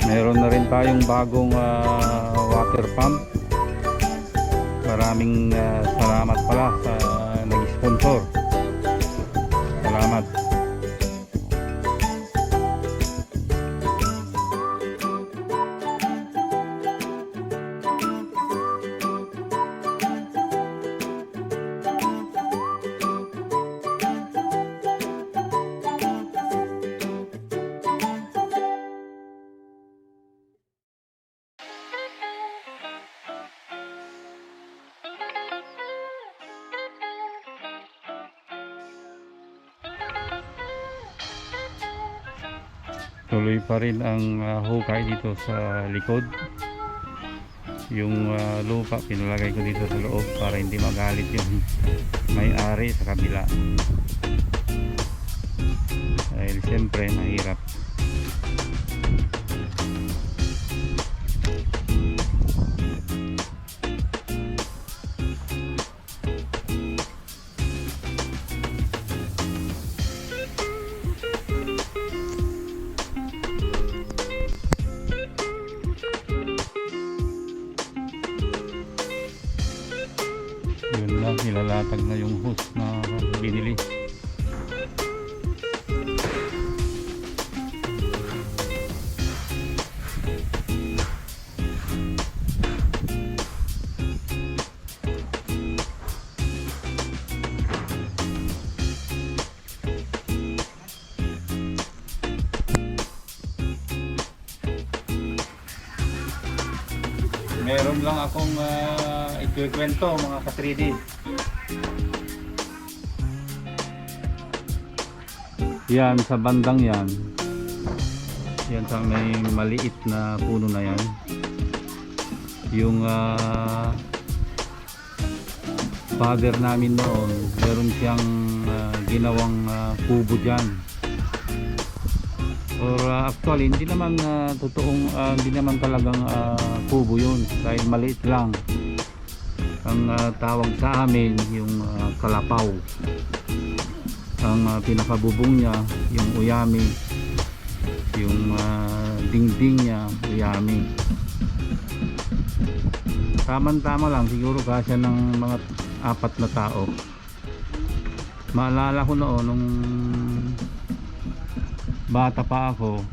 Meron na rin tayong bagong water pump. Maraming salamat pala sa nag-sponsor. Salamat. Tuloy pa rin ang hukay dito sa likod. Yung lupa pinalagay ko dito sa loob para hindi magalit yung may-ari sa kabila. Dahil siyempre mahirap. Yun lang, nilalatag na yung hose na binili. Meron lang akong ikikwento mga ka-3D. Yan sa bandang yan. Yan sa may maliit na puno na yan. Yung father namin noon, meron siyang ginawang kubo dyan. Or actually hindi naman totoong hindi naman talagang kubo yun, dahil maliit lang. Ang tawag sa amin yung kalapaw. Ang pinakabubong niya yung uyami, yung dingding niya uyami. Tama-tama lang, siguro kasya ng mga 4 na tao. Maalala ko noon nung bata pa ako,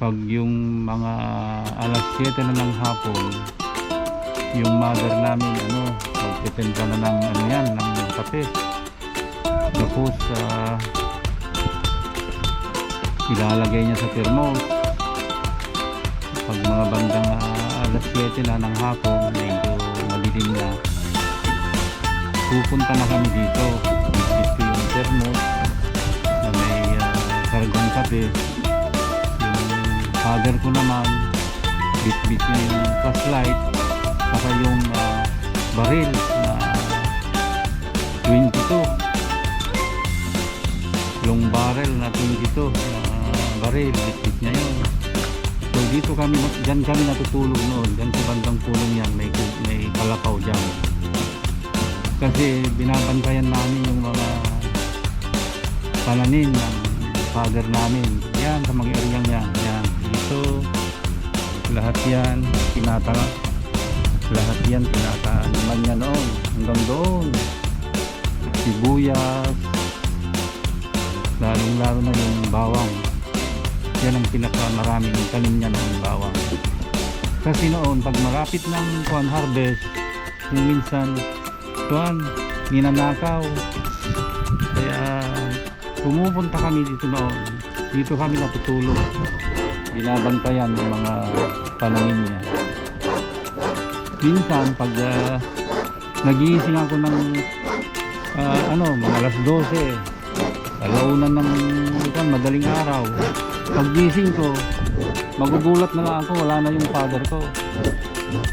pag yung mga alas 7 na ng hapon, yung mother namin magtitenta na ng ng kape. Tapos ilalagay niya sa thermos. Pag mga bandang alas 7 na ng hapon, medyo madilim na, pupunta na kami dito. Dito yung thermos na may kargang kape. Yung father ko naman, bit-bit niya yung flashlight saka yung baril na 22 long barrel na 22 baril, bit-bit niya yun. So dito kami, dyan kami natutulog noon, dyan sa bandang pulong yan, may kalapaw dyan, kasi binabantayan namin yung mga pananin ng father namin. Yan sa mga areang yan, dito lahat yan tinataan naman niya noon hanggang doon. Sibuyas, lalong lalo na yung bawang, yan ang pinakamaraming tanim niya noon, bawang. Kasi noon pag marapit ng harvest, yung minsan ninanakaw, kaya pumupunta kami dito noon. Dito kami natutulog, binabantayan yung mga pananim niya. Minsan pag nagising ako ng mga alas 12, alaunan ng madaling araw, pag gising ko, magugulat na lang ako, wala na yung father ko.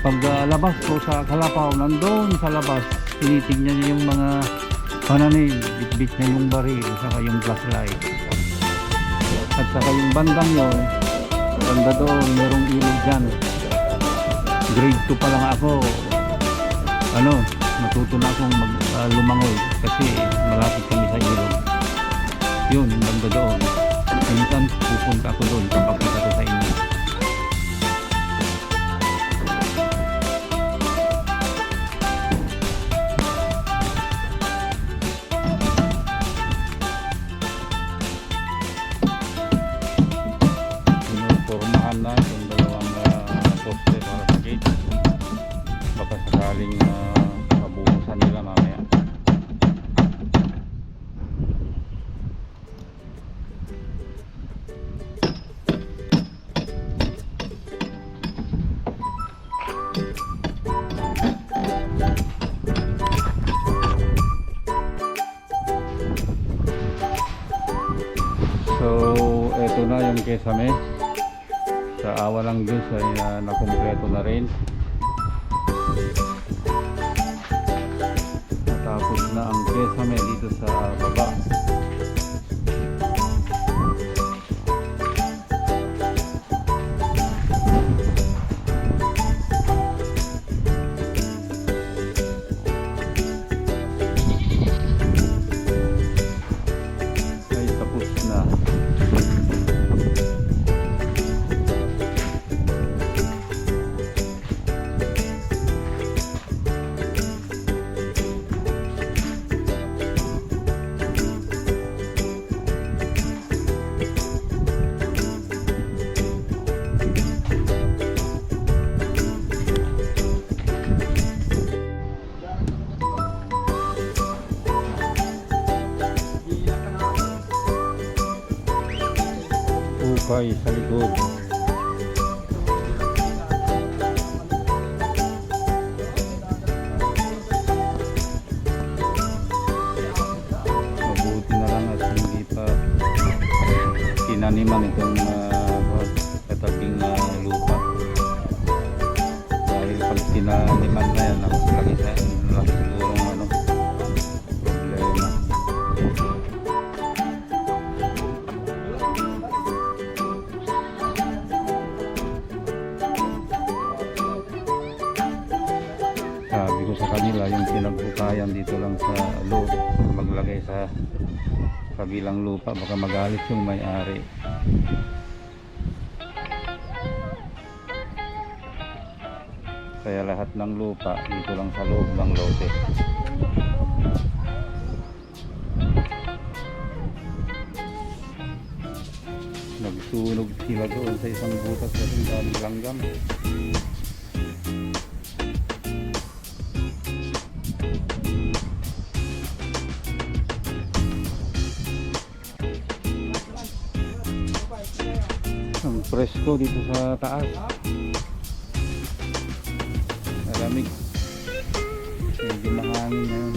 Pag labas ko sa kalapaw, nandoon sa labas, tinitignan niya yung mga pananim, bit-bit niya yung baril saka yung flashlight. At saka yung bandang yun, banda doon, merong ilog dyan. Grade 2 pa lang ako, natuto na akong lumangoy kasi malapit kami sa ilog. Yun, yung banda doon. Minsan pupunta ako doon, papakita ko sa inyo. kesame. Sa awa lang Diyos ay nakumpleto na rin. Natapos na ang kesame dito sa baba. Ukay sa likod. Mabuti na lang at hindi pa tinaniman itong katabing lupa. Dahil pag tinaniman na yan, laki sigurong problema. Sabi ko sa kanila, yung pinagbukayan dito lang sa loob, maglagay sa kabilang lupa, baka magalit yung may-ari. Kaya lahat ng lupa dito lang sa loob ng lote. Nagsunog sila doon sa isang butas kasi daming langgam. Ang presko dito sa taas. Malamig. Medyo mahangin ngayon.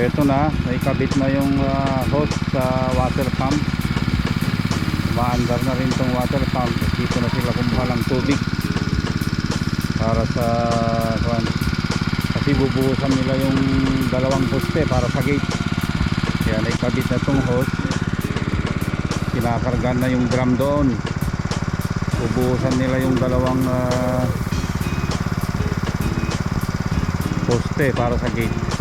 Ito na, naikabit na yung hose sa water pump. Maandar na rin tong water pump. Dito na sila kumuha ng tubig para sa kasi bubuhusan nila yung dalawang poste para sa gate. Kaya naikabit na tong hose. Kinakargan na yung drum doon. Bubuhusan nila yung dalawang poste para sa gate.